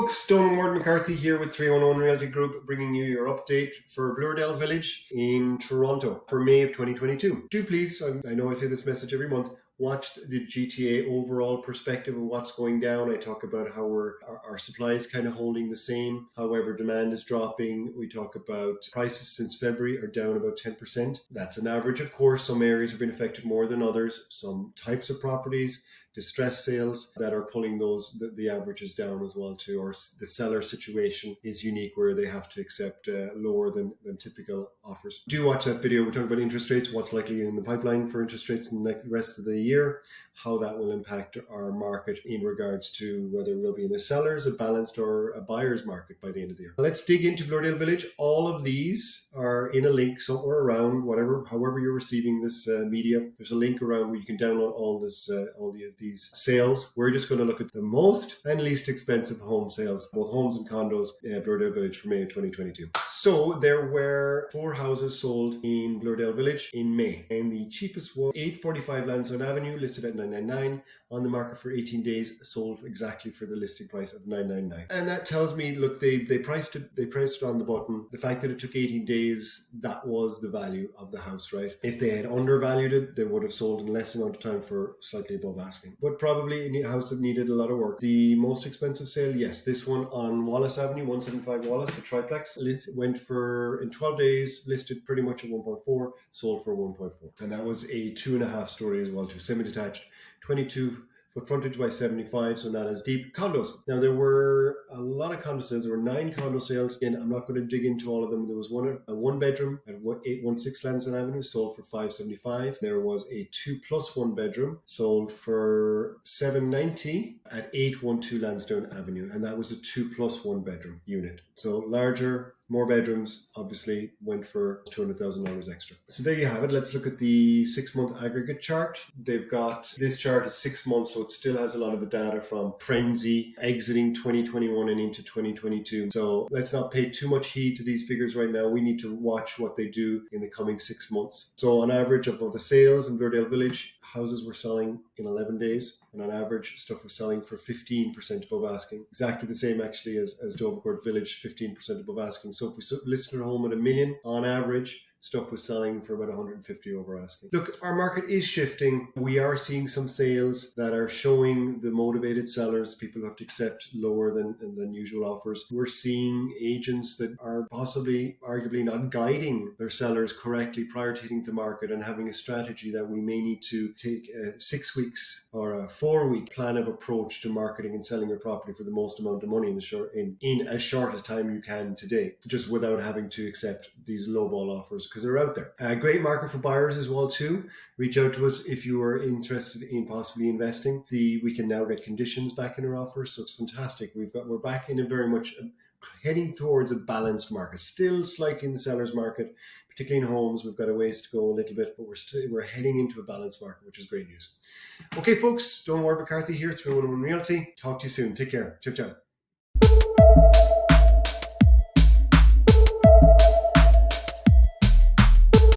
folks, Stone and Ward McCarthy here with 311 Realty Group, bringing you your update for Bloordale Village in Toronto for May of 2022. Do please, I know I say this message every month, watch the GTA overall perspective of what's going down. I talk about how our supply is kind of holding the same. However, demand is dropping. We talk about prices since February are down about 10%. That's an average, of course. Some areas have been affected more than others. Some types of properties, distress sales that are pulling the averages down as well too, or the seller situation is unique where they have to accept lower than typical offers. Do watch that video. We talk about interest rates, what's likely in the pipeline for interest rates in the rest of the year, how that will impact our market in regards to whether we'll be in a seller's, a balanced, or a buyer's market by the end of the year. Let's dig into Bloordale Village. All of these are in a link somewhere around, however you're receiving this media. There's a link around where you can download all these sales. We're just going to look at the most and least expensive home sales, both homes and condos, Bloordale Village for May of 2022. So there were 4 houses sold in Bloordale Village in May, and the cheapest was 845 Lansdowne Avenue, listed at $999, on the market for 18 days, sold exactly for the listing price of $999. And that tells me, look, they priced it on the button. The fact that it took 18 days, that was the value of the house, right? If they had undervalued it, they would have sold in less amount of time for slightly above asking. But probably a house that needed a lot of work. The most expensive sale, yes, this one on Wallace Avenue, 175 Wallace, the triplex, went for, in 12 days, listed pretty much at 1.4, sold for 1.4. And that was a 2.5 story as well, too, semi-detached, 22 foot frontage by 75, so not as deep. Condos. Now, there were a lot of condo sales. There were 9 condo sales. Again, I'm not going to dig into all of them. There was a one bedroom at 816 Lansdowne Avenue, sold for $575. There was a 2+1 bedroom, sold for $790 at 812 Lansdowne Avenue, and that was a 2+1 bedroom unit. So larger, more bedrooms, obviously went for $200,000 extra. So there you have it. Let's look at the 6-month aggregate chart. They've got, this chart is 6 months, so it still has a lot of the data from frenzy exiting 2021 and into 2022. So let's not pay too much heed to these figures right now. We need to watch what they do in the coming 6 months. So on average of the sales in Bloordale Village, houses were selling in 11 days, and on average, stuff was selling for 15% above asking. Exactly the same, actually, as Dovercourt Village, 15% above asking. So if we listed a home at $1 million, on average, stuff was selling for about 150 over asking. Look, our market is shifting. We are seeing some sales that are showing the motivated sellers, people who have to accept lower than usual offers. We're seeing agents that are possibly, arguably not guiding their sellers correctly prior to hitting the market, and having a strategy that we may need to take a 6 weeks or a 4-week plan of approach to marketing and selling your property for the most amount of money in as short a time you can today, just without having to accept these lowball offers, because they're out there. A great market for buyers as well too. Reach out to us if you are interested in possibly investing. We can now get conditions back in our offers, so it's fantastic. We're back in a very much heading towards a balanced market. Still slightly in the seller's market, particularly in homes. We've got a ways to go a little bit, but we're heading into a balanced market, which is great news. Okay, folks, Stone Ward McCarthy here, 311 Realty. Talk to you soon. Take care. Ciao, ciao.